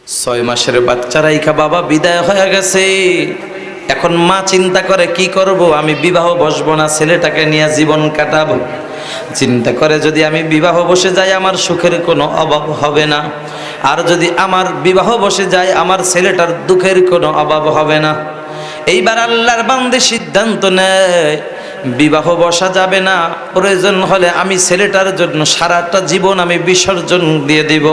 6 মাসের বাচ্চা রাইখা বাবা বিদায় হয়ে গেছে। এখন মা চিন্তা করে কি করব, আমি বিবাহ বসবো না, ছেলেটাকে নিয়ে জীবন কাটাবো। চিন্তা করে যদি আমি বিবাহ বসে যাই আমার সুখের কোনো অভাব হবে না, আর যদি আমার বিবাহ বসে যায় আমার ছেলেটার দুঃখের কোনো অভাব হবে না। এইবার আল্লাহর বান্দে সিদ্ধান্ত নেয় বিবাহ বসা যাবে না, প্রয়োজন হলে আমি ছেলেটার জন্য সারাটা জীবন আমি বিসর্জন দিয়ে দিব।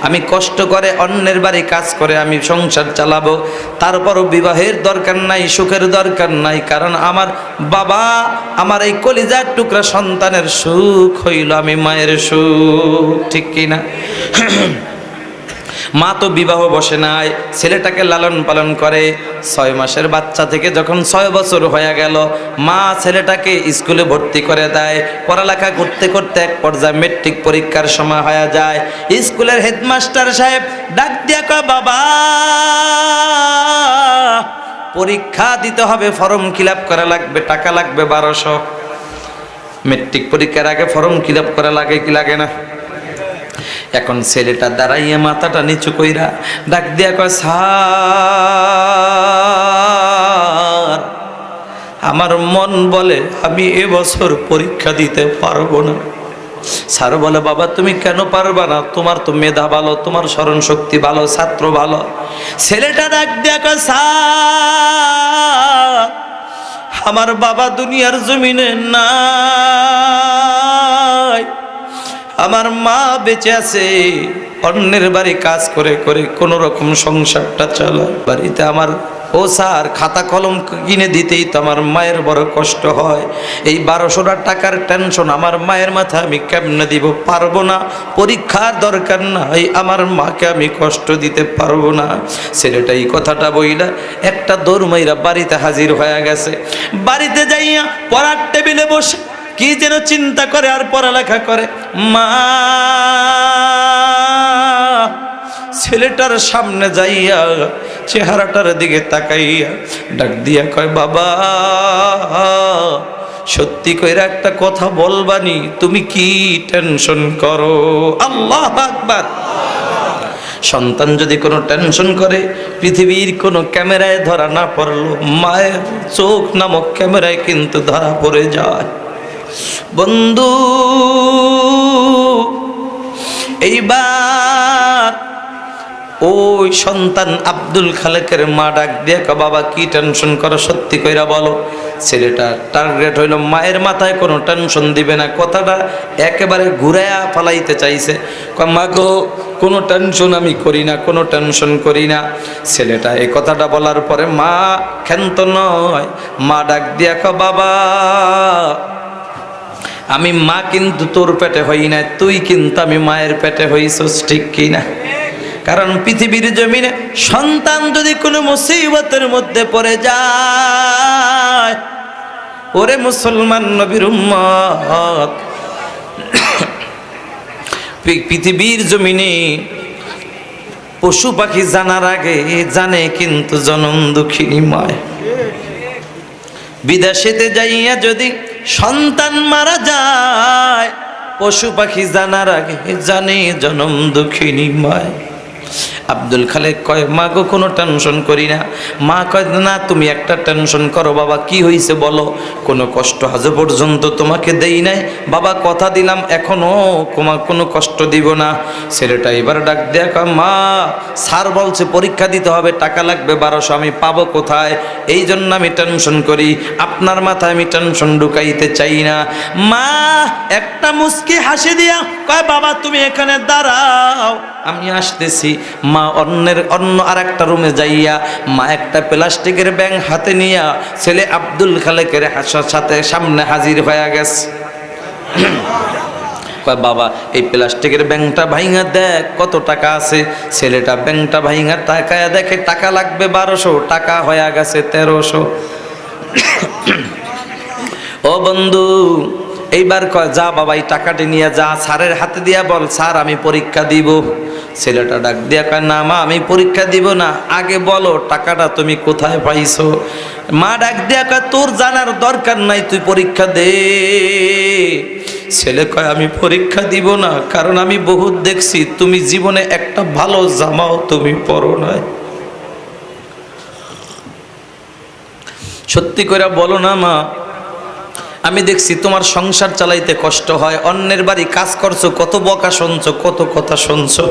আমি কষ্ট করে অন্যের বাড়ি কাজ করে আমি সংসার চালাবো, তারপরও বিবাহের দরকার নাই, সুখের দরকার নাই। কারণ আমার বাবা, আমার এই কলিজার টুকরা সন্তানের সুখ হইল আমি মায়ের সুখ, ঠিক কিনা? মা তো বিবাহ বসে নাই, ছেলেটাকে লালন পালন করে। 6 মাসের বাচ্চা থেকে যখন 6 বছর হয়ে গেল, মা ছেলেটাকে স্কুলে ভর্তি করে দেয়। পড়ালেখা করতে করতে এক পর্যায়ে মেট্রিক পরীক্ষার সময় হয়ে যায়। স্কুলের হেডমাস্টার সাহেব ডাক দিয়া কয়, বাবা পরীক্ষা দিতে হবে, ফর্ম ফিল আপ করা লাগবে, টাকা লাগবে 1200। মেট্রিক পরীক্ষার আগে ফর্ম ফিল আপ করা লাগে কি লাগে না? এখন ছেলেটা দাঁড়াইয়া মাথাটা নিচু কইরা ডাক দিয়া কয়, স্যার আমার মন বলে আমি এবছর পরীক্ষা দিতে পারবো না। স্যার বলে, বাবা তুমি কেন পারবা না? তোমার তো মেধা ভালো, তোমার স্মরণ শক্তি ভালো, ছাত্র ভালো। ছেলেটা ডাক দিয়া কয়, স্যার আমার বাবা দুনিয়ার জমিনে নাই, আমার মা বেঁচে আছে, অন্যের বাড়ি কাজ করে করে কোন রকম সংসারটা চালায়। বাড়িতে আমার, ও স্যার খাতা কলম কিনে দিতেই তো আমার মায়ের বড় কষ্ট হয়। এই 1200 টাকার টেনশন আমার মায়ের মাথায় আমি কেমনে দিব? পারবো না, পরীক্ষার দরকার নাই, আমার মাকে আমি কষ্ট দিতে পারবো না। ছেলেটা এই কথাটা বইলা একটা দৌড় মাইরা বাড়িতে হাজির হয়ে গেছে। বাড়িতে যাইয়া পড়ার টেবিলে বসে কি যেন চিন্তা করে আর পড়ালেখা করে। মা ছেলেটার সামনে যাইয়া চেহারাটার দিকে তাকাইয়া ডাক দিয়া কয়, বাবা সত্যি কইরা একটা কথা বলবানি, তুমি কি টেনশন করো? আল্লাহু আকবার। সন্তান যদি কোনো টেনশন করে, পৃথিবীর কোনো ক্যামেরায় ধরা না পড়লো, মায়ের চোখ নামক ক্যামেরায় কিন্তু ধরা পড়ে যায়। বন্ধু এইবার ওই সন্তান আব্দুল খালেকের মা ডাক দিয়ে কয়, বাবা কি টেনশন করো, সত্যি কইরা বলো। ছেলেটা টার্গেট হইল মায়ের মাথায় কোনো টেনশন দিবে না, কথাটা একেবারে ঘুরাইয়া ফালাইতে চাইছে। কয়, মা গো কোনো টেনশন আমি করি না, কোনো টেনশন করি না। ছেলেটা এই কথাটা বলার পরে মা ক্ষান্ত নয়, মা ডাক দিয়া কয়, বাবা আমি মা কিন্তু তোর পেটে হই না, তুই কিন্তু আমি মায়ের পেটে হইছস, ঠিক কিনা? কারণ পৃথিবীর জমিনে সন্তান যদি কোনো মুসিবতের মধ্যে পড়ে যায়, ওরে মুসলমান নবীর উম্মত, পৃথিবীর জমিনে পশু পাখি জানার আগে জানে কিন্তু জনম দুঃখিনী মায়। বিদেশেতে যাইয়া যদি সন্তান মারা যায়, পশু পাখি জানার আগে জানে জনম দুঃখিনী মায়। আব্দুল খালেক কয়, মা গো কোনো টেনশন করি না। মা কয়, না তুমি একটা টেনশন করো। বাবা কি হয়েছে বলো? কোনো কষ্ট আজ পর্যন্ত তোমাকে দেই নাই বাবা, কথা দিলাম এখনো কোনো কষ্ট দিব না। ছেলেটা এবার ডাক দেয়া কয়, মা স্যার বলছে পরীক্ষা দিতে হবে, টাকা লাগবে 1200, আমি পাবো কোথায়? এই জন্য আমি টেনশন করি, আপনার মাথায় আমি টেনশন ঢুকাইতে চাই না। মা একটা মুস্কি হাসি দিয়া কয়, বাবা তুমি এখানে দাঁড়াও, আমি আসতেছি। মা অন্য আর একটা রুমে যাইয়া মা একটা প্লাস্টিকের ব্যাং হাতে নিয়া ছেলে আব্দুল খালেকের হাসার সাথে সামনে হাজির হয়ে গেছে। কয়, বাবা এই প্লাস্টিকের ব্যাংটা ভাইঙা দেখ কত টাকা আছে। ছেলেটা ব্যাংটা ভাইঙা টাকায় দেখে টাকা লাগবে 1200, টাকা হয়ে গেছে 1300। ও বন্ধু এইবার কয়, যা বাবা এই টাকাটি নিয়ে যা, স্যারের হাতে দিয়া বল স্যার আমি পরীক্ষা দিব। ছেলেটা ডাক দিয়া কয়, না মা আমি পরীক্ষা দিব না, আগে বলো টাকাটা তুমি কোথায় পাইছো? মা ডাক দিয়া কয়, তোর জানার দরকার নাই, তুই পরীক্ষা দে। ছেলে কয় আমি পরীক্ষা দিব না, কারণ আমি বহুত দেখছি তুমি জীবনে একটা ভালো জামাও তুমি পরো নাই। সত্যি করে বলো না মা, আমি দেখছি তোমার সংসার চালাইতে কষ্ট হয়, অন্যের বাড়ি কাজ করছো, কত বকা শুনছো, কত কথা শুনছো,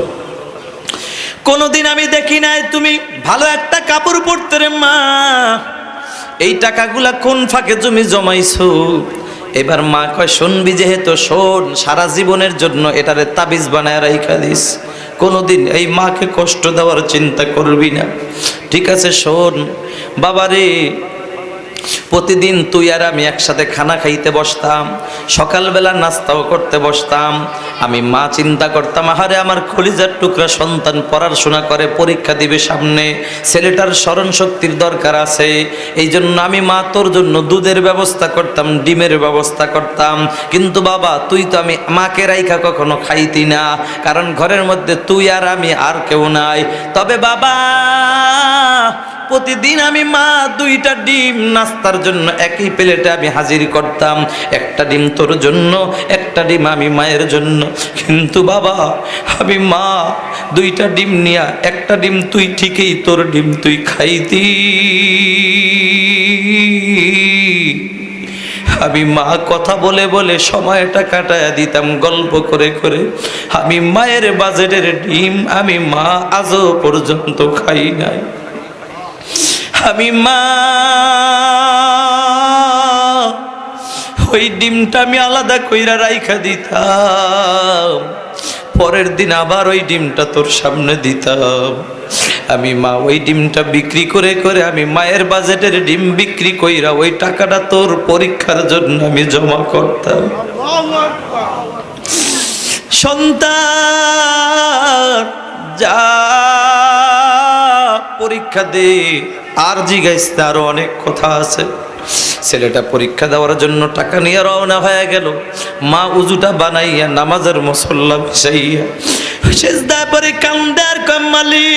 কোনোদিন আমি দেখি নাই তুমি ভালো একটা কাপড় পরতে রে মা। এই টাকাগুলা কোন ফাঁকে তুমি জমাইছো? এবার মা কয় শুনবি যেহেতু শোন, সারা জীবনের জন্য এটারে তাবিজ বানায় রাইখা দিস, কোনোদিন এই মাকে কষ্ট দেওয়ার চিন্তা করবি না, ঠিক আছে? শোন বাবারে, প্রতিদিন তুই আর আমি একসাথে খানা খাইতে বসতাম, সকালবেলা নাস্তাও করতে বসতাম। আমি মা চিন্তা করতাম, আহারে আমার কলিজার টুকরা সন্তান পড়াশোনা করে, পরীক্ষা দিবে সামনে, ছেলেটার স্মরণ শক্তির দরকার আছে, এই জন্য আমি মা তোর জন্য দুধের ব্যবস্থা করতাম, ডিমের ব্যবস্থা করতাম। কিন্তু বাবা তুই তো আমি মাকে রাইখা কখনো খাইতি না, কারণ ঘরের মধ্যে তুই আর আমি, আর কেউ নাই। তবে বাবা প্রতিদিন আমি মা দুইটা ডিম নাস্তার জন্য একই প্লেটে আমি হাজির করতাম, একটা ডিম তোর জন্য, একটা ডিম আমি মায়ের জন্য। কিন্তু বাবা আমি মা দুইটা ডিম নিয়া একটা ডিম তুই ঠিকই তোর ডিম তুই খাইতি, আমি মা কথা বলে বলে সময়টা কাটায়া দিতাম গল্প করে করে। আমি মায়ের বাজেটের ডিম আমি মা আজও পর্যন্ত খাই নাই। আমি মা ওই ডিমটা আমি আলাদা কইরা রাইখা দিতাম, পরের দিন আবার ওই ডিমটা তোর সামনে দিতাম। আমি মা ওই ডিমটা বিক্রি করে করে আমি মায়ের বাজেটের ডিম বিক্রি কইরা ওই টাকাটা তোর পরীক্ষার জন্য আমি জমা করতাম। সন্তান যা পরীক্ষা দে, আর জিজ্ঞাইস আরো অনেক কথা আছে। ছেলেটা পরীক্ষা দেওয়ার জন্য টাকা নিয়ে রওনা হয়ে গেল। মা উজুটা বানাইয়া নামাজের মুসল্লা বিছাইয়া সেজদা পরে কান্দে আর কাম্মালি,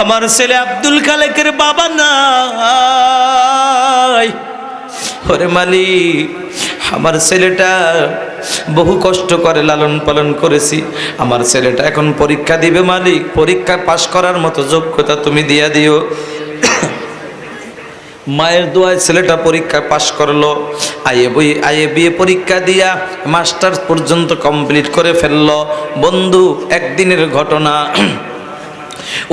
আমার ছেলে আব্দুল খালেকের বাবা নাই। ওরে মালিক, আমার ছেলেটা বহু কষ্ট করে লালন পালন করেছি, আমার ছেলেটা এখন পরীক্ষা দিবে মালিক, পরীক্ষা পাশ করার মতো যোগ্যতা তুমি দিয়া দিও। মায়ের দোয়ায় ছেলেটা পরীক্ষা পাশ করলো, আইএ বিএ পরীক্ষা দিয়া মাস্টার্স পর্যন্ত কমপ্লিট করে ফেললো। বন্ধু একদিনের ঘটনা,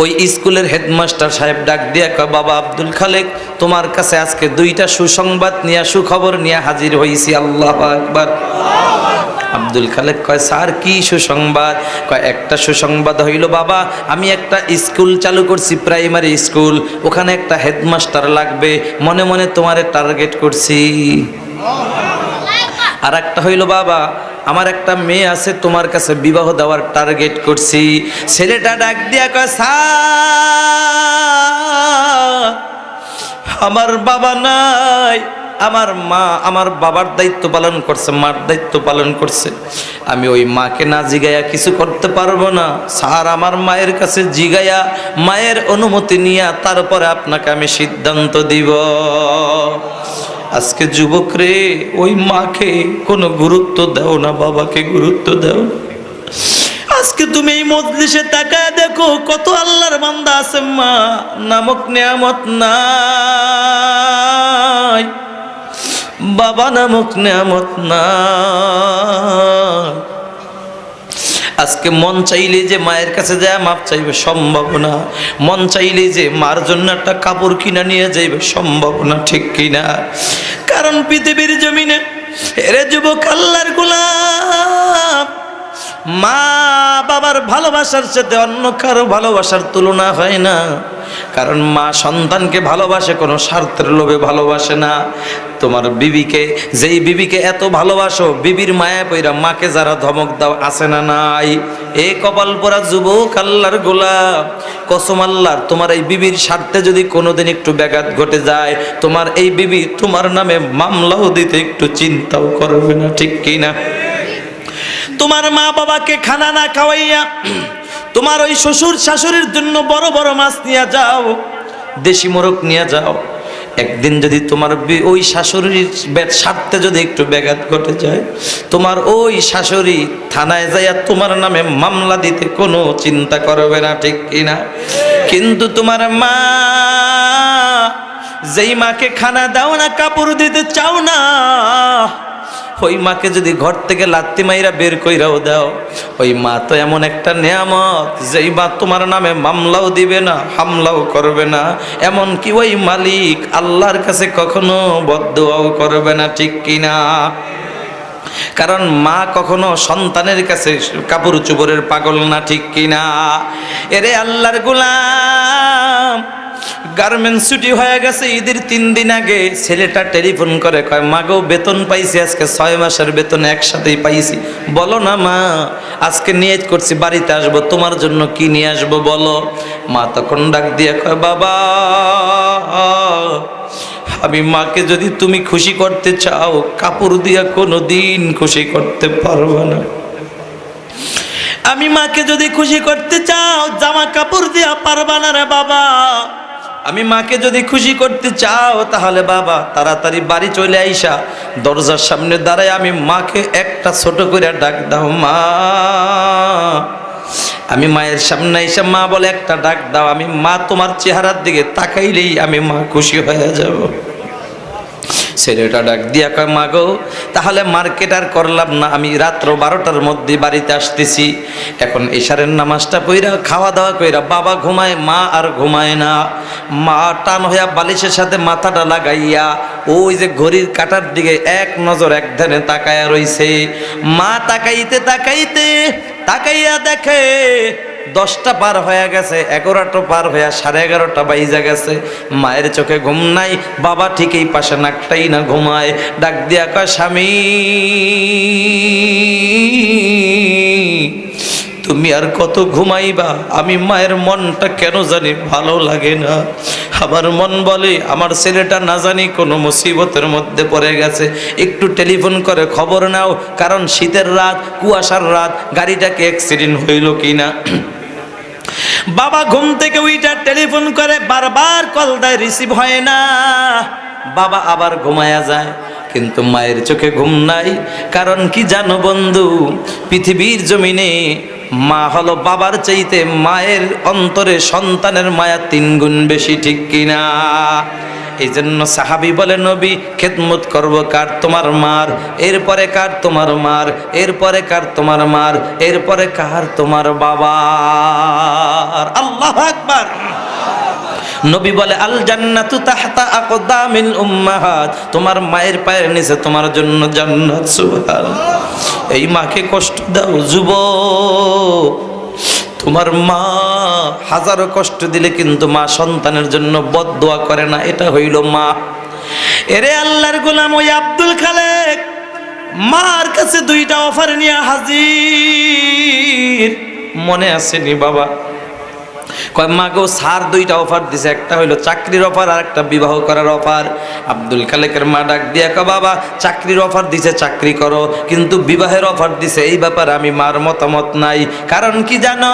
ওই স্কুলের হেডমাস্টার সাহেব ডাক দিয়া কয়, বাবা আব্দুল খালেক তোমার কাছে আজকে দুইটা সুসংবাদ নিয়ে সুখবর নিয়ে হাজির হয়েছি। আল্লাহু আকবার। আব্দুল খালেক কয়, স্যার কি সুসংবাদ? কয়, একটা সুসংবাদ হইল বাবা, আমি একটা স্কুল চালু করছি, প্রাইমারি স্কুল, ওখানে একটা হেডমাস্টার লাগবে, মনে মনে তোমারে টার্গেট করছি। আর একটা হইল বাবা, আমার একটা মেয়ে আছে, তোমার কাছে বিবাহ দেওয়ার টার্গেট করছি। ছেলেটা ডাক দিয়া কয়, স্যার আমার বাবা নাই, আমার মা আমার বাবার দায়িত্ব পালন করছে, মার দায়িত্ব পালন করছে, আমি ওই মাকে না জিগাইয়া কিছু করতে পারবো না। স্যার আমার মায়ের কাছে জিগাইয়া মায়ের অনুমতি নিয়ে তারপরে আপনাকে আমি সিদ্ধান্ত দিব। আজকে যুবক রে, ওই মাকে কোনো গুরুত্ব দাও না, বাবাকে গুরুত্ব দাও না। আজকে তুমি এই মজলিসে তাকায় দেখো কত আল্লাহর বান্দা আছে, মা নামক নিয়ামত নাই, বাবা নামক নিয়ামত নাই। আজকে মন চাইলে যে মায়ের কাছে যায় মাপ চাইবে, সম্ভব না। মন চাইলে যে মার জন্য একটা কাপড় কিনা নিয়ে যাইবে, সম্ভব না, ঠিক কিনা? কারণ পৃথিবীর জমিনে এরে যুবক আল্লাহর গোলাম, মা বাবার ভালোবাসার সাথে অন্য কারো ভালোবাসার তুলনা হয় না। কারণ মা সন্তানকে ভালোবাসে, কোনো স্বার্থের লোভে ভালোবাসে না। তোমার বিবিকে, যেই বিবিকে এত ভালোবাসো, বিবির মায়া পইরা মাকে যারা ধমক দাও, আছে না নাই? এ কপাল পোড়া যুবক আল্লাহর গোলাম, কসম আল্লাহর, তোমার এই বিবির স্বার্থে যদি কোনোদিন একটু ব্যাঘাত ঘটে যায়, তোমার এই বিবি তোমার নামে মামলাও দিতে একটু চিন্তাও করবে না, ঠিক কিনা? তোমার মা বাবাকে খানা না খাওয়াইয়া তোমার ওই শ্বশুর শাশুড়ির জন্য বড় বড় মাছ নিয়ে যাও, দেশি মোরগ নিয়ে যাও, একদিন যদি তোমার ওই শাশুড়ির স্বার্থে যদি একটু ব্যাঘাত ঘটে যায়, তোমার ওই শাশুড়ি থানায় যাইয়া তোমার নামে মামলা দিতে কোনো চিন্তা করবে না, ঠিক কিনা? কিন্তু তোমার মা, যেই মাকে খানা দাও না, কাপড় দিতে চাও না, ওই মাকে যদি ঘর থেকে লাত্তি মাইরা বের কইরাও দাও, ওই মা তো এমন একটা নেয়ামত, যেই মা তোমার নামে মামলাও দিবে না, হামলাও করবে না, এমন কি ওই মালিক আল্লাহর কাছে কখনো বদদুয়াও করবে না, ঠিক কিনা? কারণ মা কখনো সন্তানের কাছে কাপড় চোপড়ের পাগল না, ঠিক কিনা? এরে আল্লাহর গোলাম, গার্মেন্টস ছুটি হয়ে গেছে ঈদের 3 দিন আগে, ছেলেটা টেলিফোন করে কয়, মাগো বেতন পাইছি, আজকে 6 মাসের বেতন একসাথেই পাইছি। বলো না মা, আজকে নিয়ত করছি বাড়িতে আসবো, তোমার জন্য কি নিয়ে আসবো বলো। মা তখন ডাক দিয়ে কয়, বাবা আমি মাকে যদি তুমি খুশি করতে চাও, কাপড় দিয়া কোনো দিন খুশি করতে পারবো না। আমি মাকে যদি খুশি করতে চাও, জামা কাপড় দিয়া পারবা না রে বাবা। আমি মাকে যদি খুশি করতে চাও, তাহলে বাবা তাড়াতাড়ি বাড়ি চলে আইসা দরজার সামনে দাঁড়ায় আমি মাকে একটা ছোট করে ডাক দাও, মা। আমি মায়ের সামনে আইসা মা বলে একটা ডাক দাও, আমি মা তোমার চেহারার দিকে তাকাইলেই আমি মা খুশি হয়ে যাব। ছেলেটা ডাক দিয়া কয়, মা গো তাহলে মার্কেট আর করলাম না, আমি রাত্র 12টার মধ্যে বাড়িতে আসতেছি। এখন ইশারের নামাজটা পইরা খাওয়া দাওয়া কইরা বাবা ঘুমায়, মা আর ঘুমায় না। মা টান হইয়া বালিশের সাথে মাথাটা লাগাইয়া ওই যে ঘড়ির কাঁটার দিকে এক নজর এক ধ্যানে তাকায়া রইছে। মা তাকাইতে তাকাইতে তাকাইয়া দেখে 10টা পার হয়ে গেছে, 11টা পার হইয়া 11:30 বাইজা গেছে। মায়ের চোখে ঘুম নাই, বাবা ঠিক এই পাশে নাকটাই না ঘুমায়। ডাক দিয়া কয়, স্বামী তুমি আর কত ঘুমাইবা? আমি মায়ের মনটা কেন জানি ভালো লাগে না। আমার মন বলে আমার ছেলেটা না জানি কোনো মুসিবতের মধ্যে পড়ে গেছে, একটু টেলিফোন করে খবর নাও, কারণ শীতের রাত, কুয়াশার রাত, গাড়িটাকে অ্যাক্সিডেন্ট হইল কিনা। বাবা ঘুম থেকে উইটা টেলিফোন করে, বারবার কল দেয়, রিসিভ হয় না। বাবা আবার ঘুমায়া যায়, কিন্তু মায়ের চোখে ঘুম নাই। কারণ কি জানো বন্ধু, পৃথিবীর জমিনে মা হলো বাবার চাইতে মায়ের অন্তরে সন্তানের মায়া 3 গুণ বেশি, ঠিক কিনা? এই জন্য সাহাবী বলে, নবী খেদমত করবো কার? তোমার মার। এরপরে কার? তোমার মার। এরপরে কার? তোমার মার। এরপরে কার? তোমার বাবার। আল্লাহু আকবার। নবী বলে, আল জান্নাতু তাহতা আকদামিল উম্মাহাত, তোমার মায়ের পায়ের নিচে তোমার জন্য জান্নাত। সুবহানাল্লাহ। এই মাকে কষ্ট দাও যুবক, তোমার মা হাজারো কষ্ট দিলে কিন্তু মা সন্তানের জন্য বদদোয়া করে না, এটা হইল মা। এরে আল্লাহর গোলাম, ওই আব্দুল খালেক মার কাছে 2টা অফার নিয়ে হাজির। মনে আসেনি বাবা? কয়, মা গো স্যার 2টা অফার দিছে, একটা হইলো চাকরির অফার আর একটা বিবাহ করার অফার। আব্দুল খালেকের মা ডাক দিয়া কয়, বাবা চাকরির অফার দিছে, চাকরি করো, কিন্তু বিবাহের অফার দিছে, এই ব্যাপারে আমি মার মতামত নাই। কারণ কি জানো,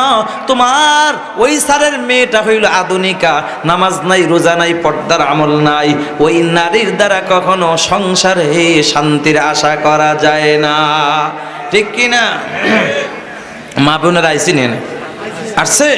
তোমার ওই স্যারের মেয়েটা হইল আধুনিকা, নামাজ নাই, রোজা নাই, পর্দার আমল নাই। ওই নারীর দ্বারা কখনো সংসারে শান্তির আশা করা যায় না, ঠিক কিনা? মা বোনেরা আইসি নেন আসছে।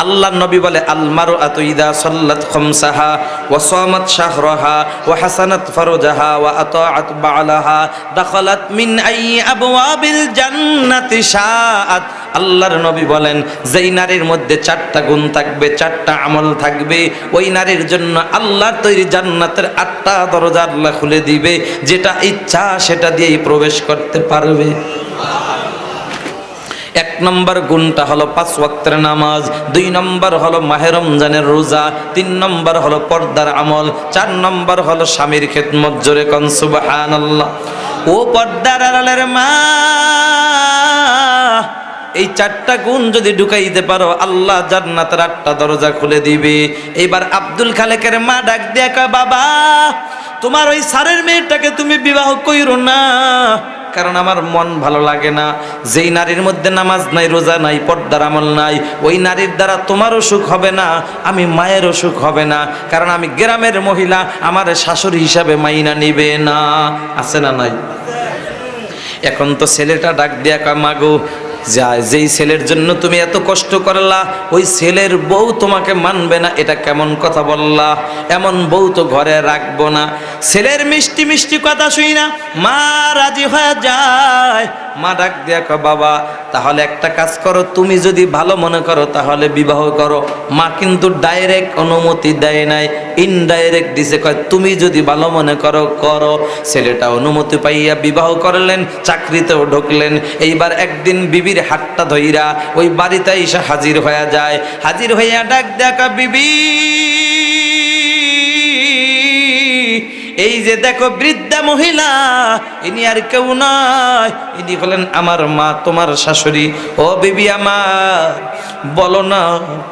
আল্লাহ নবী বলে, আল মারআতু ইযা সাল্লাত খামসাহা ওয়া সামাত শাহরাহা ওয়া হাসানাত ফারজাহা ওয়া আতাআত বা'লাহা দাখালাত মিন আইয়ি আবওয়াবিল জান্নাতি শাআত। আল্লাহর নবী বলেন, যেই নারীর মধ্যে 4টা গুণ থাকবে, 4টা আমল থাকবে, ওই নারীর জন্য আল্লাহর তৈরি জান্নাতের 8টা দরজা আল্লাহ খুলে দিবে, যেটা ইচ্ছা সেটা দিয়েই প্রবেশ করতে পারবে। 1 নম্বর গুণটা হলো 5 ওয়াক্তের নামাজ, 2 নম্বর হলো মাহে রমজানের রোজা, 3 নম্বর হলো পর্দার আমল, 4 নম্বর হলো স্বামীর খেদমত। জোরে কোন সুবহানাল্লাহ। ও পর্দার আড়ালের মা, এই 4টা গুণ যদি ঢুকাইতে পারো, আল্লাহ জান্নাতের 8টা দরজা খুলে দিবে। এবার আব্দুল খালেকের মা ডাক দিয়া কয়, বাবা তোমার ওই স্যারের মেয়েটাকে তুমি বিবাহ কইরো না, কারণ আমার মন ভালো লাগে না। যেই নারীর মধ্যে নামাজ নাই, রোজা নাই, পর্দার আমল নাই, ওই নারীর দ্বারা তোমারও সুখ হবে না, আমি মায়েরও সুখ হবে না, কারণ আমি গ্রামের মহিলা, আমার শাশুড়ি হিসাবে মাইনা নিবে না। আছে না নাই? এখন তো ছেলেটা ডাক দিয়া কয়, মাগো যেই ছেলের জন্য তুমি এত কষ্ট করলা, ওই ছেলের বউ তোমাকে মানবে না, এটা কেমন কথা বললা? এমন বউ তো ঘরে রাখবো না। ছেলের মিষ্টি মিষ্টি কথা শুই না মা রাজি হয়ে যায়। মা ডাক দিয়া কয়, বাবা তাহলে একটা কাজ করো, তুমি যদি ভালো মনে করো তাহলে বিবাহ করো। মা কিন্তু ডাইরেক্ট অনুমতি দেয় নাই, ইনডাইরেক্ট দিছে, কয় তুমি যদি ভালো মনে করো করো। ছেলেটা অনুমতি পাইয়া বিবাহ করলেন, চাকরিতেও ঢুকলেন। এইবার একদিন বিবির হাতটা ধইরা ওই বাড়িতে এসে হাজির হয়ে যায়। হাজির হইয়া ডাক দেখা, বিবি এই যে দেখো বৃদ্ধা মহিলা, ইনি আর কেউ নয়, ইনি হলেন আমার মা, তোমার শাশুড়ি। ও বিবি আমার, বলো না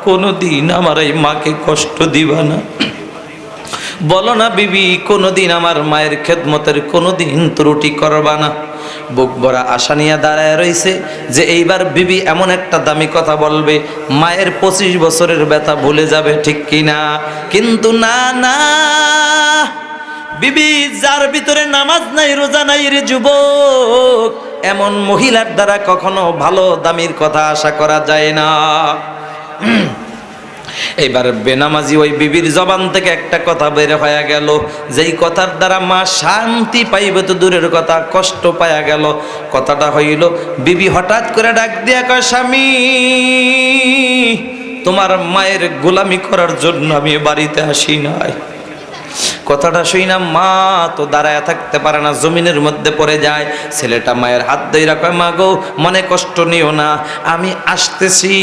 কোনোদিন আমার এই মাকে কষ্ট দিবা না? বলো না বিবি, কোনোদিন আমার মায়ের খেদমতের কোনোদিন ত্রুটি করবা না? বুক ভরা আশা নিয়ে দাঁড়ায় রইছে যে এইবার বিবি এমন একটা দামি কথা বলবে, মায়ের 25 বছরের ব্যথা ভুলে যাবে, ঠিক কিনা? কিন্তু না না, বিবি যার ভিতরে নামাজ নাই, রোজা নাই রে যুবক, এমন মহিলার দ্বারা কখনো ভালো দামির কথা আশা করা যায় না। এইবার বেনামাজি ওই বিবির জবান থেকে একটা কথা বের হয়ে গেল, যেই কথার দ্বারা মা শান্তি পাইবে তো দূরের কথা, কষ্ট পায়া গেল। কথাটা হইল, বিবি হঠাৎ করে ডাক দিয়া কয়, স্বামী তোমার মায়ের গোলামি করার জন্য আমি বাড়িতে আসি নাই। কথাটা শুই না মা তো দাঁড়ায় থাকতে পারে না, জমিনের মধ্যে পড়ে যায়। ছেলেটা মায়ের হাত ধইরা কয়, মা গো মনে কষ্ট নিও না, আমি আসতেছি।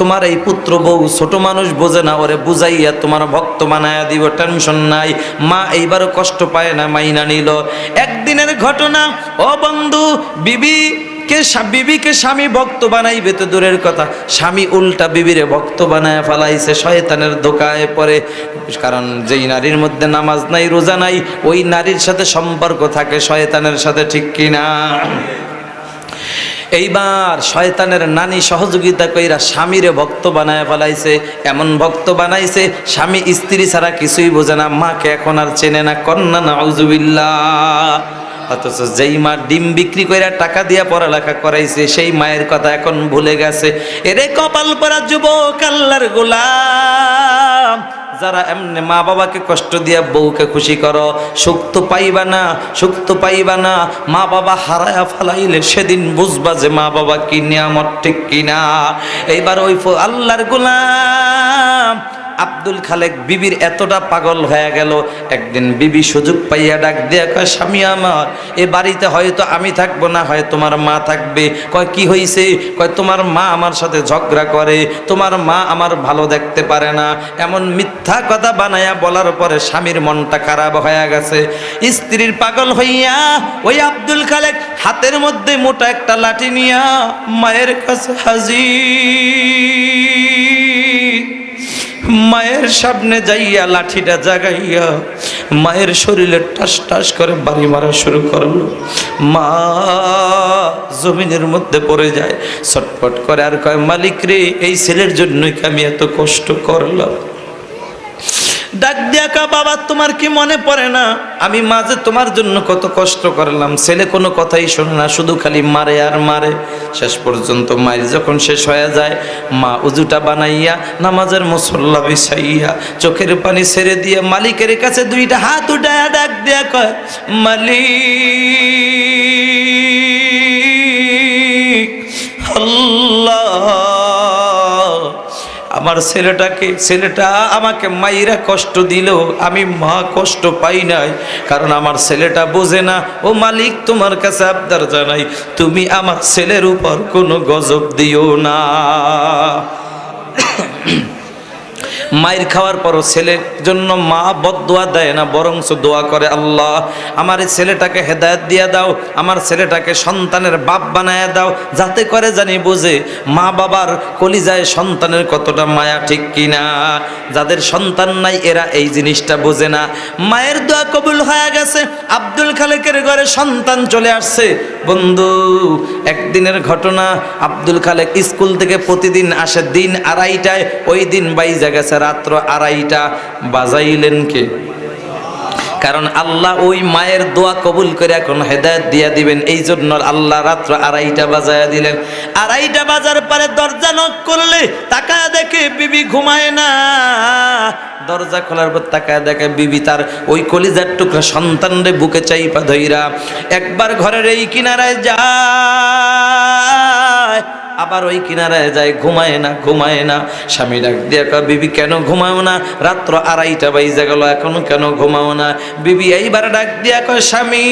তোমার এই পুত্র বউ ছোট মানুষ বোঝে না, ওরে বুঝাইয়া তোমার ভক্ত বানায়া দিব, টেনশন নাই। মা এইবারও কষ্ট পায় না, মাইনা নিল। একদিনের ঘটনা ও বন্ধু, বিবিকে স্বামী ভক্ত বানাইবে তো দূরের কথা, স্বামী উল্টা বিবিরে ভক্ত বানায় ফেলাইছে, শয়তানের ধোকায় পড়ে। কারণ যেই নারীর মধ্যে নামাজ নাই, রোজা নাই, ওই নারীর সাথে সম্পর্ক থাকে শয়তানের সাথে, ঠিক কিনা? এইবার শয়তানের নানি সহযোগিতা কইরা স্বামীরে ভক্ত বানায় ফেলাইছে। এমন ভক্ত বানাইছে, স্বামী স্ত্রী ছাড়া কিছুই বোঝে না, মাকে এখন আর চেনে না। কন্যা নাউজুবিল্লাহ। অথচ যেই মা ডিম বিক্রি করে টাকা দিয়া পড়ালেখা করাইছে, সেই মায়ের কথা এখন ভুলে গেছে। এরে কপাল পরা যুবক, আল্লাহর গোলাম, যারা এমনি মা বাবাকে কষ্ট দিয়া বউকে খুশি করো, সুখ তো পাইবা না, সুখ তো পাইবা না। মা বাবা হারায়া ফেলাইলে সেদিন বুঝবা যে মা বাবা কি নিয়ামত, ঠিক কিনা? এইবার ওই আল্লাহর গোলাম আব্দুল খালেক বিবির এতটা পাগল হয়ে গেল, একদিন বিবি সুযোগ পাইয়া ডাক দিয়া কয়, স্বামী আমার এ বাড়িতে হয়তো আমি থাকবো না, হয় তোমার মা থাকবে। কয় কি হয়েছে? কয় তোমার মা আমার সাথে ঝগড়া করে, তোমার মা আমার ভালো দেখতে পারে না। এমন মিথ্যা কথা বানায়া বলার পরে স্বামীর মনটা খারাপ হয়ে গেছে। স্ত্রীর পাগল হইয়া ওই আব্দুল খালেক হাতের মধ্যে মোটা একটা লাঠি নিয়া মায়ের কাছে হাজির। মায়ের সামনে যাইয়া লাঠিটা জাগাইয়া মায়ের শরীরে টাস টাস করে বাড়ি মারা শুরু করলো। মা জমিনের মধ্যে পড়ে যায়, ছটফট করে আর কয়, মালিক রে, এই ছেলের জন্যই কি আমি এত কষ্ট করলাম? ডাক দিয়া কা, বাবা তোমার কি মনে পড়ে না আমি মাঝে তোমার জন্য কত কষ্ট করলাম? ছেলে কোনো কথাই শোনে না, শুধু খালি মারে আর মারে। শেষ পর্যন্ত মায়ের যখন শেষ হয়ে যায়, মা উজুটা বানাইয়া নামাজের মুসল্লা বিছাইয়া চোখের পানি ছেড়ে দিয়ে মালিকের কাছে দুইটা হাত উঠায়া ডাক দিয়া কয়, মালিক আল্লাহ, আমার ছেলেটা আমাকে মাইরা কষ্ট দিল, আমি মা কষ্ট পাই নাই, কারণ আমার ছেলেটা বোঝে না। ও মালিক, তোমার কাছে আবদার জানাই, তুমি আমার ছেলের উপর কোনো গজব দিও না। মায়ের খাওয়ার পরও ছেলের জন্য মা বদদোয়া দেয় না, বরঞ্চ দোয়া করে, আল্লাহ আমার এই ছেলেটাকে হেদায়েত দিয়ে দাও, আমার ছেলেটাকে সন্তানের বাপ বানায় দাও, যাতে করে জানি বোঝে মা বাবার কলিজায় সন্তানের কতটা মায়া, ঠিক কিনা? যাদের সন্তান নাই এরা এই জিনিসটা বোঝে না। মায়ের দোয়া কবুল হয়ে গেছে, আব্দুল খালেকের ঘরে সন্তান চলে আসছে। বন্ধু, একদিনের ঘটনা, আব্দুল খালেক স্কুল থেকে প্রতিদিন আসে দিন 2:30টায়, ওই দিন বাইজা গেছে রাত্র 2:30টা। বাজাইলেন কে? কারণ আল্লাহ ওই মায়ের দোয়া কবুল করে এখন হেদায়েত দিয়া দিবেন, এই জন্য আল্লাহ রাত্র 2:30টা বাজায়া দিলেন। 2:30টা বাজার পরে দরজা নক করলে তাকায় দেখে বিবি ঘুমায় না। দরজা খোলার পর তাকায় দেখে বিবি তার ওই কলিজার টুকরা সন্তানরে বুকে চাইপা ধইরা একবার ঘরের এই কিনারায় যায়, আবার ওই কিনারায় যায়, ঘুমায় না। স্বামী ডাক দিয়ে কয়, বিবি কেন ঘুমাও না? রাত্র 2:30টা বাইজা গেল, এখনো কেন ঘুমাও না? বিবি এইবার ডাক দিয়া কয়, স্বামী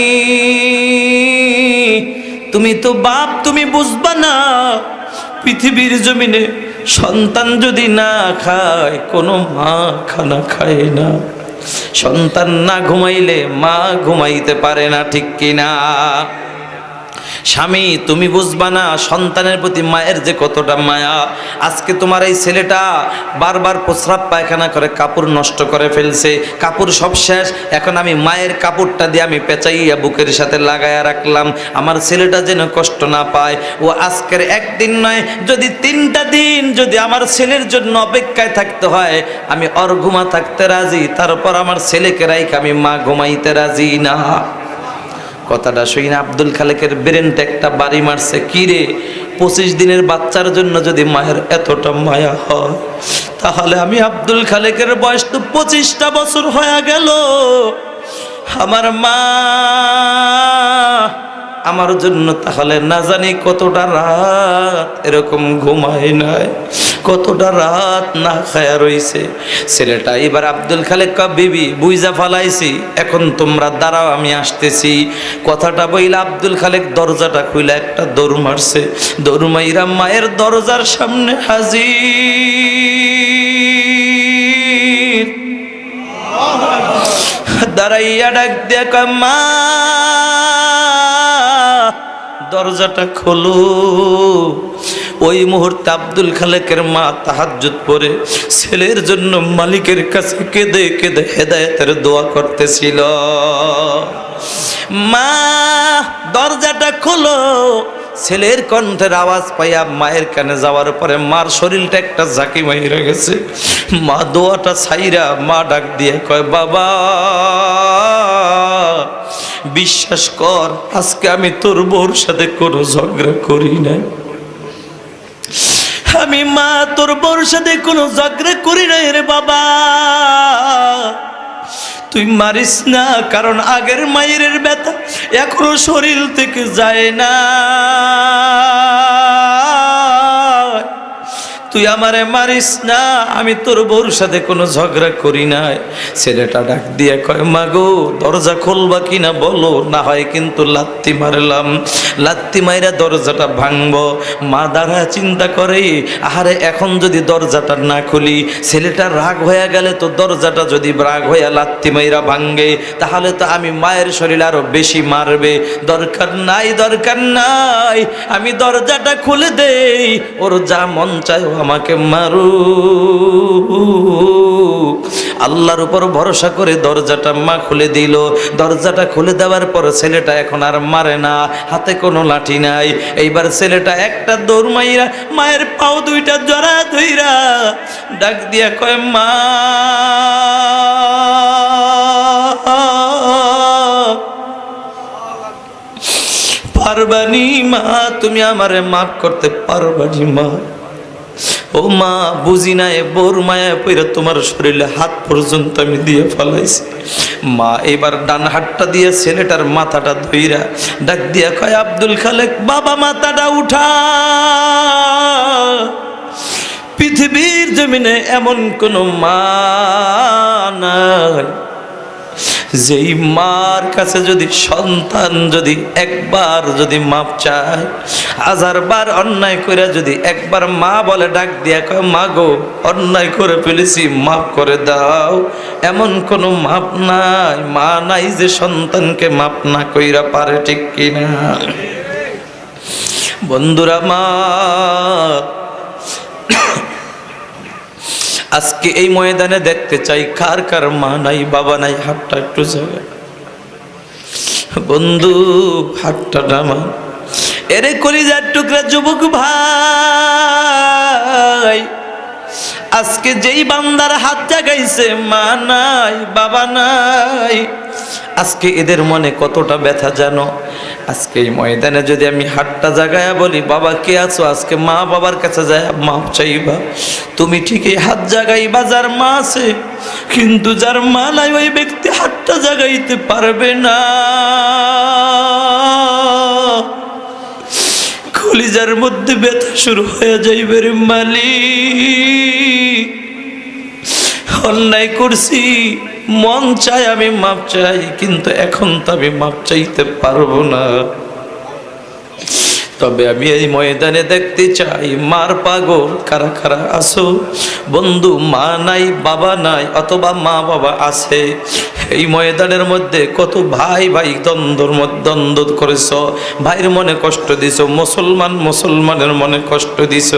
তুমি তো বাপ, তুমি বুঝবা না, পৃথিবীর জমিনে সন্তান যদি না খায়, কোনো মা খানা খায় না। সন্তান না ঘুমাইলে মা ঘুমাইতে পারে না, ঠিক কিনা? স্বামী তুমি বুঝবা না সন্তানের প্রতি মায়ের যে কতটা মায়া। আজকে তোমার এই ছেলেটা বারবার প্রস্রাব পায়খানা করে কাপড় নষ্ট করে ফেলছে, কাপড় সব শেষ, এখন আমি মায়ের কাপড়টা দিয়ে আমি পেঁচাইয়া বুকের সাথে লাগায়া রাখলাম, আমার ছেলেটা যেন কষ্ট না পায়। ও আজকের একদিন নয়, যদি 3টা দিন যদি আমার ছেলের জন্য অপেক্ষায় থাকতে হয়, আমি ঘুমা থাকতে রাজি, তারপর আমার ছেলেকে রাইখ আমি মা ঘুমাইতে রাজি না। কথাটা শুই না আব্দুল খালেকের ব্রেনটা একটা বাড়ি মারছে। কি রে, 25 দিনের বাচ্চার জন্য যদি মায়ের এতটা মায়া হয়, তাহলে আমি আব্দুল খালেকের বয়স তো 25টা বছর হয়ে গেল, আমার মা আমার জন্য তাহলে না জানি কতটা রাত এরকম ঘুমায় নাই, কতটা রাত না খায়া রইছে। ছেলেটা এবার আব্দুল খালেক কয়, বিবি বুইজা ফালাইছি, এখন তোমরা দাঁড়াও আমি আসতেছি। কথাটা বইলা আব্দুল খালেক দরজাটা খুইলা একটা দৌড় মারছে, দৌড় মাইরা মায়ের দরজার সামনে হাজির। দাঁড়াইয়া ডাক দিয়া কয়, মা দরজাটা খোলো। ওই মুহূর্তে আব্দুল খালেকের মা তাহাজ্জুদ পড়ে ছেলের জন্য মালিকের কাছে কেঁদে কেঁদে হেদায়েতের দোয়া করতেছিল। মা দরজাটা খোলো। ছেলের কণ্ঠের আওয়াজ পাইয়া মায়ের কানে যাওয়ার পরে মার শরীরটা একটা ঝাঁকি মাইরা গেছে। মা দোয়াটা ছাইরা মা ডাক দিয়ে কয়, বাবা বিশ্বাস কর, আজকে আমি তোর বউর সাথে কোনো ঝগড়া করি নাই, আমি মা তোর বউর সাথে কোনো ঝগড়া করি নাই রে বাবা, তুই মারিস না, কারণ আগের মায়ের ব্যথা এখনো শরীর থেকে যায় না, তুই আমারে মারিস না, আমি তোর বউর সাথে কোনো ঝগড়া করি নাই। ছেলেটা ডাক দিয়ে কয়, মাগো দরজা খুলবা কিনা বলো, না হয় কিন্তু লাত্তি মারলাম, লাত্তি মাইরা দরজাটা ভাঙবো। মা দাঁড়া চিন্তা করে, আহারে এখন যদি দরজাটা না খুলি, ছেলেটা রাগ হয়ে গেলে তো দরজাটা যদি রাগ হইয়া লাত্তি মাইরা ভাঙে, তাহলে তো আমি মায়ের শরীর আরো বেশি মারবে, দরকার নাই, দরকার নাই, আমি দরজাটা খুলে দেই, ওর যা মন চায় আমাকে মারু। আল্লাহর উপর ভরসা করে দরজাটা মা খুলে দিল। দরজাটা খুলে দেওয়ার পর ছেলেটা এখন আর মারে না, হাতে কোনো লাঠি নাই। এইবার ছেলেটা একটা দৌড় মাইরা মায়ের পাও দুইটা জড়া ধইরা ডাক দিয়া কয়, মা পারবানি মা, তুমি আমারে মাফ করতে পারবানি মা। ও মা বুঝি না, এ বউর মায়া পইরা তোমার শরীরে হাত পর্যন্ত আমি দিয়ে ফেলাইছি। মা এবার ডান হাতটা দিয়ে ছেলেটার মাথাটা ধইরা ডাক দিয়া কয়, আব্দুল খালেক বাবা মাথাটা উঠা, পৃথিবীর জমিনে এমন কোন মা নাই যেই মার কাছে যদি সন্তান যদি একবার যদি মাপ চায়, 1000 বার অন্যায় করে যদি একবার মা বলে ডাক দিয়া কয় মা গো অন্যায় করে ফেলেছি মাফ করে দাও, এমন কোনো মাপ নাই, মা নাই যে সন্তানকে মাপ না কইরা পারে, ঠিক কিনা? বন্ধুরা, মা আজকে এই ময়দানে দেখতে চাই কার কার মা নাই বাবা নাই, হাতটা একটু জায়গা। বন্ধু হাতটা নামা। এরে কলিজার টুকরা যুবক ভাই, আজকে যেই বান্দার হাত জাগাইছে মা নাই বাবা নাই, আজকে এদের মনে কতটা ব্যথা জানো? আজকে এই ময়দানে যদি আমি হাতটা জাগায়া বলি বাবা কে আছো, আজকে মা বাবার কাছে যায় মাপ চাইবা, তুমি ঠিকই হাত জাগাইবা যার মা আছে, কিন্তু যার মা নাই ওই ব্যক্তি হাতটা জাগাইতে পারবে না। কলিজার মধ্যে ব্যথা শুরু হয়ে যাইবে রে মালিক, অন্যায় করছি, মন চায় আমি মাপ চাই, কিন্তু এখন তো আমি মাপ চাইতে পারবো না। তবে আমি এই ময়দানে দেখতে চাই মার পাগল কারা কারা আসো। বন্ধু মা নাই বাবা নাই, অথবা মা বাবা আছে, এই ময়দানের মধ্যে কত ভাই ভাই দ্বন্দ্ব করেছ, ভাইয়ের মনে কষ্ট দিছ, মুসলমানের মনে কষ্ট দিছ।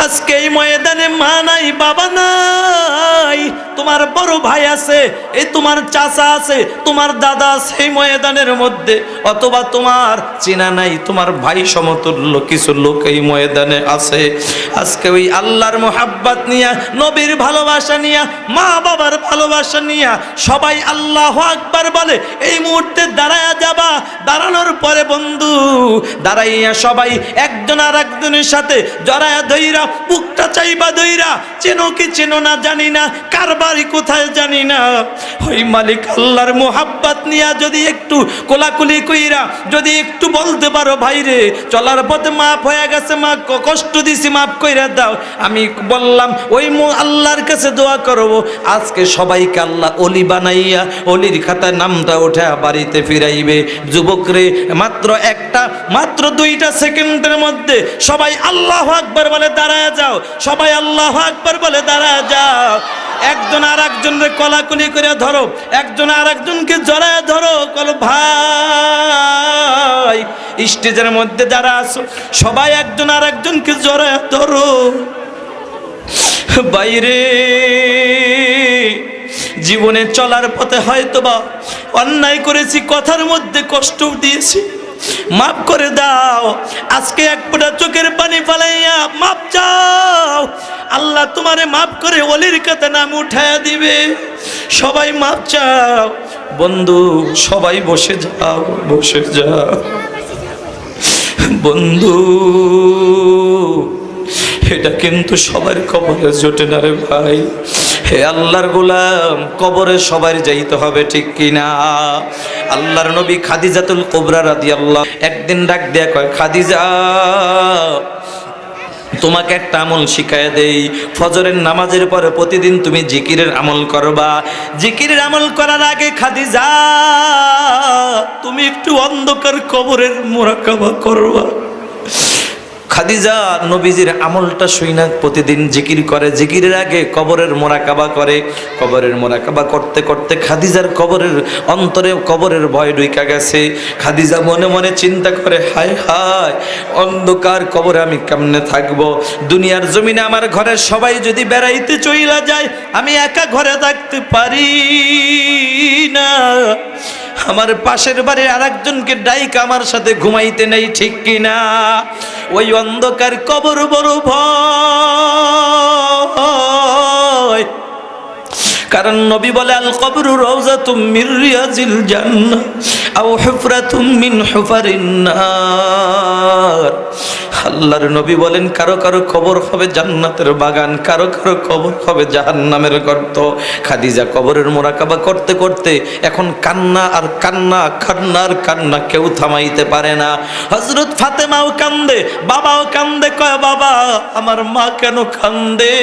আজকে এই ময়দানে মা নাই বাবা নাই, তোমার বড় ভাই আছে, এই তোমার চাচা আছে, তোমার দাদা আছে এই ময়দানের মধ্যে, অথবা তোমার চেনা নাই তোমার ভাই সমতুল্য কিছু লোক এই ময়দানে আছে। আজকে ওই আল্লাহর মোহাব্বত নিয়া, নবীর ভালোবাসা নিয়া, মা বাবার ভালোবাসা নিয়া সবাই আল্লাহু আকবার বলে। এই মুহূর্তে দাঁড়ায়া যাবা, দাঁড়ানোর পরে বন্ধু দাঁড়াইয়া সবাই একজন আর একজনের সাথে জড়ায়া ধইরা বুকটা চাইবা ধইরা, চেনো কি চেনো না জানি না, কার বাড়ি কোথায় জানি না, ওই মালিক আল্লাহর মোহাব্বত নিয়া যদি একটু কোলাকুলি কইরা যদি একটু বলতে পারো ভাইরে চলার পথে মাপ হয়ে গেছে, মা কষ্ট দিছি মাপ কইরা দাও, আমি বললাম ওই আল্লাহর কাছে দোয়া করব আজকে সবাইকে আল্লাহ অলি বানাইয়া অলির খাতায় নামটা উঠে বাড়িতে ফিরাইবে। যুবকরে মাত্র 2টা সেকেন্ডের মধ্যে সবাই আল্লাহু আকবার বলে দাঁড়ায় যাও, সবাই আল্লাহু আকবার বলে দাঁড়ায় যাও। একজন আর একজনকে কলাকুলি করে ধরো, একজন আর একজনকে জড়ায় ধরো, কল ভাই। স্টেজের মধ্যে যারা আছো সবাই একজন আর একজনকে জড়ায় ধরো। বাইরে জীবনে চলার পথে হয়তোবা অন্যায় করেছি, কথার মধ্যে কষ্ট দিয়েছি, মাফ করে দাও। আজকে এক ফোঁটা চোখের পানি ফালাইয়া মাপ চাও, আল্লাহ তোমারে মাফ করে ওলির কাছে নাম উঠায়া দিবে। সবাই মাপ চাও বন্ধু, সবাই বসে যাও, বসে যাও বন্ধু। এটা কিন্তু সবার কবরে জোটে না রে ভাই। হে আল্লাহর গোলাম, কবরে সবার যাইতে হবে, ঠিক কিনা? আল্লাহর নবী খাদিজাতুল কুবরা রাদিয়াল্লাহু একদিন ডাক দেয়া কয়, খাদিজা তোমাকে একটা আমল শিখায় দেই, ফজরের নামাজের পরে প্রতিদিন তুমি জিকিরের আমল করবা। জিকিরের আমল করার আগে খাদিজা তুমি একটু অন্ধকার কবরের মুরাকাবা করবা। খাদিজা নবীজির আমলটা শুইনা প্রতিদিন জিকির করে, জিকিরের আগে কবরের মোরাকাবা করে। কবরের মোরাকাবা করতে করতে খাদিজার কবরের অন্তরে কবরের ভয় ঢুইকা গেছে। খাদিজা মনে মনে চিন্তা করে, হায় হায় অন্ধকার কবরে আমি কেমনে থাকবো, দুনিয়ার জমিনে আমার ঘরের সবাই যদি বেড়াইতে চইলা যায়, আমি একা ঘরে থাকতে পারি না, আমার পাশের বাড়ির আরেকজনকে ডাইকা আমার সাথে ঘুমাইতে নেই, ঠিক কিনা? ওই অন্ধকার কবর বড় ভয়, কারণ নবী বলে আল কবরু রাউযাতুম মির রিয়াজিল জান্নাহ আও হুফরাতুম মিন হুফারিন নার। আল্লাহর নবী বলেন কারো কারো কবর হবে জান্নাতের বাগান, কারো কারো কবর হবে জাহান্নামের গর্ত। খাদিজা কবরের মোরাকাবা করতে করতে এখন কান্না আর কান্না, কান্নার কান্না কেউ থামাইতে পারে না। হযরত ফাতেমাও কান্দে, বাবাও কান্দে, কয় বাবা আমার মা কেন কান্দে?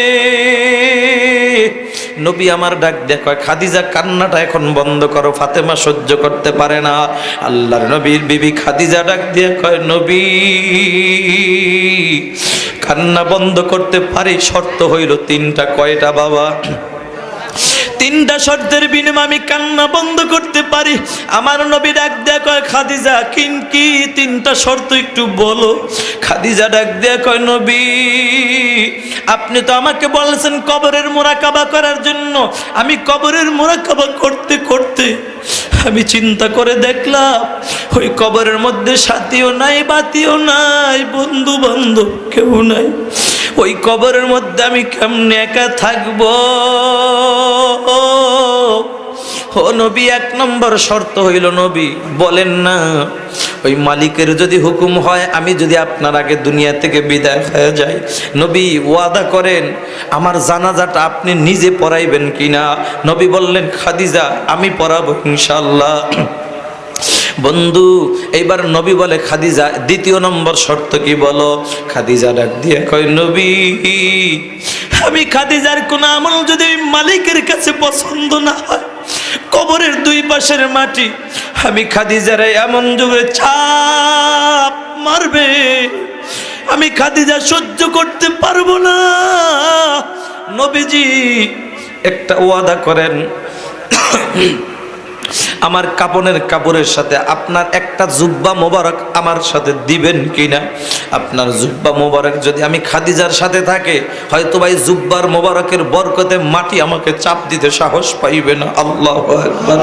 নবী আমার ডাক দিয়ে কয় খাদিজা কান্নাটা এখন বন্ধ করো, ফাতেমা সহ্য করতে পারে না। আল্লাহর নবীর বিবি খাদিজা ডাক দিয়ে কয় নবী কান্না বন্ধ করতে পারি, শর্ত হইল তিনটা। কয়টা বাবা? তিনটা শর্তের বিনিময়ে আমি কান্না বন্ধ করতে পারি। আমার নবী ডাক দেয়া কয় খাদিজা কি তিনটা শর্ত একটু বলো। খাদিজা ডাক দেয়া কয় নবী আপনি তো আমাকে বলেছেন কবরের মুরাকাবা করার জন্য। আমি কবরের মুরাকাবা করতে করতে আমি চিন্তা করে দেখলাম ওই কবরের মধ্যে সাথীও নাই, বাতিও নাই, বন্ধু বান্ধব কেউ নাই। ওই কবরের মধ্যে আমি কেমনে একা থাকবো? ও নবী এক নম্বর শর্ত হইল নবী বলেন না ওই মালিকের যদি হুকুম হয় আমি যদি আপনার আগে দুনিয়া থেকে বিদায় হয়ে যাই, নবী ওয়াদা করেন আমার জানাজাটা আপনি নিজে পড়াইবেন কিনা? নবী বললেন খাদিজা আমি পড়াবো ইনশাআল্লাহ। বন্ধু এইবার নবী বলে খাদিজা দ্বিতীয় নম্বর শর্ত কি বলো? খাদিজা ডাক দিয়ে কয় নবী আমি খাদিজার কোন আমল যদি মালিকের কাছে পছন্দ না হয়, কবরের দুই পাশের মাটি আমি খাদিজার এমন যুগে চাপ মারবে আমি খাদিজা সহ্য করতে পারবো না। নবীজি একটা ওয়াদা করেন আমার কাপনের কাপড়ের সাথে আপনার একটা জুব্বা মোবারক আমার সাথে দিবেন কিনা? আপনার জুব্বা মোবারক যদি আমি খাদিজার সাথে থাকে হয়তো ভাই জুব্বার মোবারকের বরকতে মাটি আমাকে চাপ দিতে সাহস পাইবে না। আল্লাহু আকবার।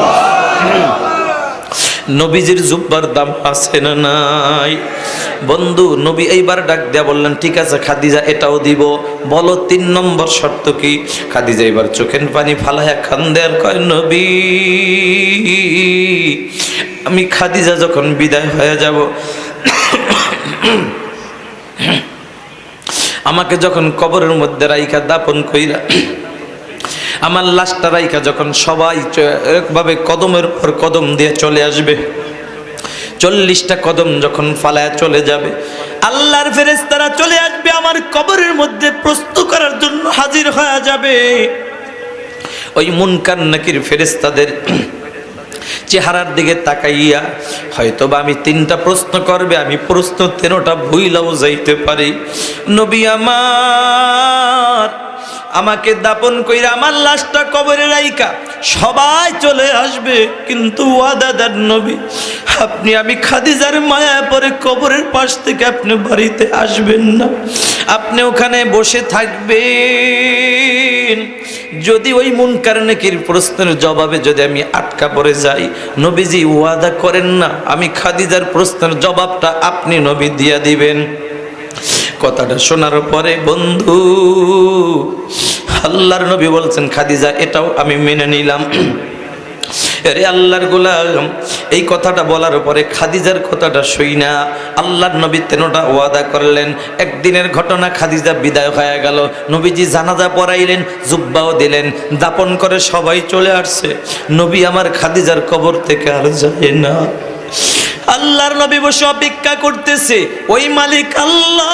নবীজির জুব্বার দাম আছে না নাই? বন্ধু নবী এইবার ডাক দেয়া বললেন ঠিক আছে খাদিজা এটাও দিব। বলো তিন নম্বর শর্ত কি? খাদিজা এবার চোখের পানি ফালায়া কান্দে আর কয় নবী আমি খাদিজা যখন বিদায় হয়ে যাব আমাকে যখন কবরের মধ্যে রাইখা দাপন কইরা আমার লাশটা রাইখা যখন সবাই একভাবে কদমের পর কদম দিয়ে চলে আসবে, 40টা কদম যখন ফালায়া চলে যাবে আল্লাহর ফেরেশতারা চলে আসবে আমার কবরের মধ্যে প্রস্তুত করার জন্য হাজির হয়ে যাবে। ওই মুনকার নাকির ফেরেশতাদের চেহারার দিকে তাকাইয়া হয়তোবা আমি তিনটা প্রশ্ন করবে, আমি প্রশ্ন 13টা ভুইলাও যাইতে পারি। নবী আমার আমাকে দাপন কইরা আমার লাশটা কবরে রাইকা সবাই চলে আসবে, কিন্তু ওয়াদা দেন নবী আপনি আমি খাদিজার মায়া পরে কবরের পাশ থেকে আপনি বাড়িতে আসবেন না, আপনি ওখানে বসে থাকবেন। যদি ওই মুনকার নাকির প্রশ্নের জবাবে যদি আমি আটকা পড়ে যাই, নবীজি ওয়াদা করেন না আমি খাদিজার প্রশ্নের জবাবটা আপনি নবী দিয়া দিবেন। কথাটা শোনার পরে বন্ধু আল্লাহর নবী বলছেন খাদিজা এটাও আমি মেনে নিলাম। আরে আল্লাহর গোলাম এই কথাটা বলার পরে খাদিজার কথাটা শুই না আল্লাহর নবী 13টা ওয়াদা করলেন। একদিনের ঘটনা খাদিজা বিদায় হয়ে গেল, নবীজি জানাজা পড়াইলেন, জুব্বাও দিলেন, দাপন করে সবাই চলে আসছে। নবী আমার খাদিজার কবর থেকে আর যায় না। আল্লাহর নবী বসে অপেক্ষা করতেছে, ওই মালিক আল্লাহ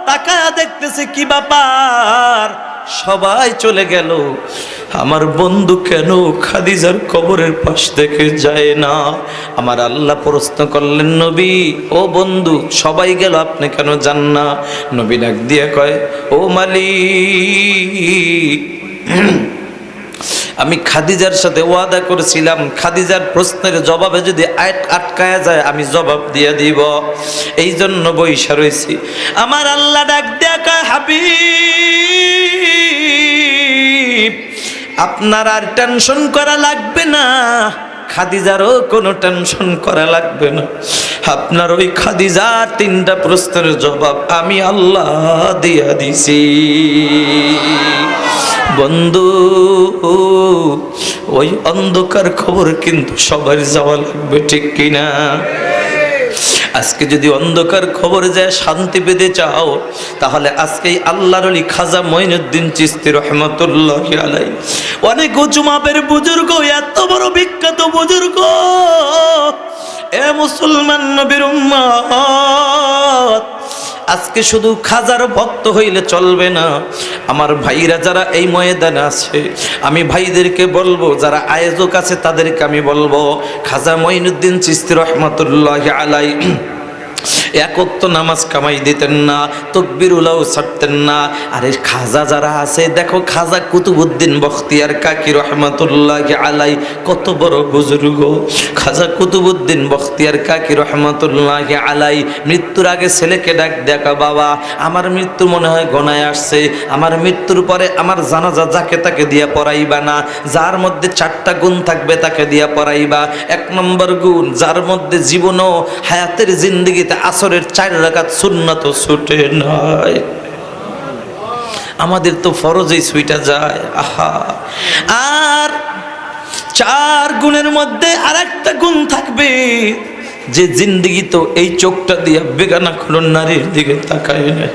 তাকায়া দেখতেছে কি ব্যাপার, সবাই চলে গেল, আমার বন্ধু কেন খাদিজার কবরের পাশ থেকে যায় না? আমার আল্লাহ প্রশ্ন করলেন নবী ও বন্ধু সবাই গেল আপনি কেন যান না? নবী ডাক দিয়ে কয় ও মালিক আমি খাদিজার সাথে ওয়াদা করেছিলাম খাদিজার প্রশ্নের জবাবে যদি আটকায়া যায় আমি জবাব দিয়ে দিব, এই জন্য বইসা রয়েছি। আমার আল্লাহ ডাক দেয়া কয় হাবিব আপনার আর টেনশন করা লাগবে না, খাদিজারও কোনো টেনশন করা লাগবে না, আপনার ওই খাদিজার 3টা প্রশ্নের জবাব আমি আল্লাহ দিয়া দিছি। বন্ধু ওই অন্ধকার খবর কিন্তু সবার যাওয়া লাগবে, ঠিক কিনা? আজকে যদি অন্ধকার খবর যায় শান্তি পেতে চাও তাহলে আজকেই আল্লাহর ওলি খাজা মঈনুদ্দিন চিশতি রহমাতুল্লাহি আলাইহি অনেক উঁচু মাপের বুজুর্গ, এত বড় বিখ্যাত বুজুর্গ, এ মুসলমান নবীর উম্মত আজকে শুধু খাজার ভক্ত হইলে চলবে না। আমার ভাইরা যারা এই ময়দানে আছে, আমি ভাইদেরকে বলবো, যারা আয়োজক আছে তাদেরকে আমি বলবো, খাজা মঈনুদ্দিন চিশতি রহমাতুল্লাহি আলাইহি এক ওয়াক্ত নামাজ কামাই দিতেন না, তাকবীরুল্লাহ ছাড়তেন না। আরে খাজা যারা আছে দেখো, খাজা কুতুবউদ্দিন বখতিয়ার কাকি রহমাতুল্লাহি আলাইহি কত বড় বুজুর্গ। খাজা কুতুবউদ্দিন বখতিয়ার কাকি রহমাতুল্লাহি আলাইহি মৃত্যুর আগে ছেলেকে ডাক দেখা, বাবা আমার মৃত্যু মনে হয় গনায় আসছে, আমার মৃত্যুর পরে আমার জানাজা যাকে তাকে দিয়া পড়াইবা না, যার মধ্যে 4টা গুণ থাকবে তাকে দিয়া পড়াইবা। 1 নম্বর গুণ, যার মধ্যে জীবনও হায়াতের জিন্দেগিতে আসরের 4 রাকাত সুন্নাত ছুটে নাই। আমাদের তো ফরজেই ছুইটা যায়। আহা, আর 4 গুণের মধ্যে আরেকটা গুণ থাকবে, যে জিন্দেগি তো এই চোখটা দিয়া বেগানা কোনো নারীর দিকে তাকায় না,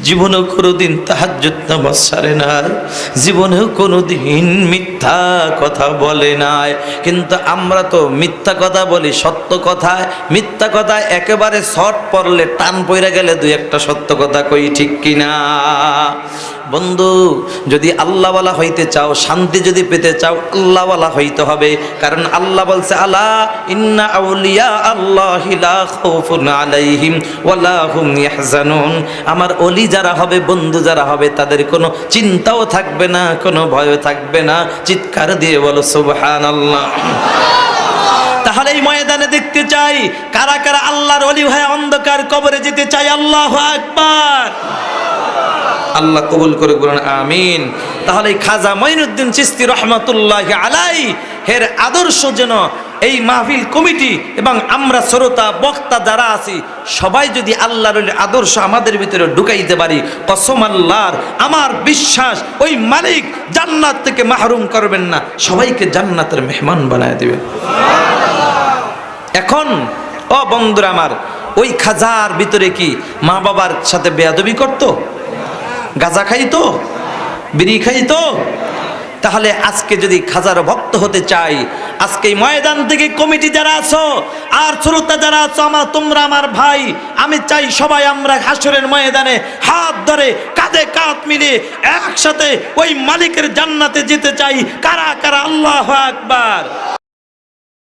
জীবনেও কোনোদিন তাহাজ্জুদ নামাজ ছাড়ে নাই, জীবনেও কোনোদিন মিথ্যা কথা বলে নাই। কিন্তু আমরা তো মিথ্যা কথা বলি, সত্য কথায় মিথ্যা কথায় একেবারে শর্ট পড়লে টান পইরা গেলে 2-1টা সত্য কথা কই, ঠিক কিনা? বন্ধু, যদি আল্লাহওয়ালা হইতে চাও, শান্তি যদি পেতে চাও, আল্লাহওয়ালা হইতে হবে। কারণ আল্লাহ বলছে, আলা ইন্না আউলিয়া আল্লাহি লা খাউফুন আলাইহিম ওয়ালা হুম ইয়াহজানুন। আমার ওলি যারা হবে, বন্ধু যারা হবে, তাদের কোনো চিন্তাও থাকবে না, কোনো ভয়ও থাকবে না। চিৎকার দিয়ে বলো সুবহানাল্লাহ। তাহলে এই ময়দানে দেখতে চাই কারা কারা আল্লাহর ওলি হয়ে অন্ধকার কবরে যেতে চাই। আল্লাহু আকবার। আল্লাহ কবুল করে বলেন আমিন। তাহলে খাজা মঈনুদ্দিন চিশতি রহমাতুল্লাহি আলাইহি এর আদর্শ যেন এই মাহফিল কমিটি এবং আমরা শ্রোতা বক্তা যারা আছি সবাই যদি আল্লাহর আদর্শ আমাদের ভিতরে ঢুকাইতে পারি, কসম আল্লাহর, আমার বিশ্বাস ওই মালিক জান্নাত থেকে মাহরুম করবেন না, সবাইকে জান্নাতের মেহমান বানায় দিবেন। এখন ও বন্ধুরা আমার, ওই খাজার ভিতরে কি মা বাবার সাথে বেয়াদবি করতো? গাঁজা খাইতো? বিড়ি খাইতো? তাহলে আজকে যদি খাজার ভক্ত হতে চাই, আজকে ময়দান থেকে কমিটি যারা আছো আর শ্রোতা যারা আছো, তোমরা আমার ভাই, আমি চাই সবাই আমরা হাসরের ময়দানে হাত ধরে কাঁধে কাঁধ মিলিয়ে একসাথে ওই মালিকের জান্নাতে যেতে চাই। কারা কারা আল্লাহু আকবার।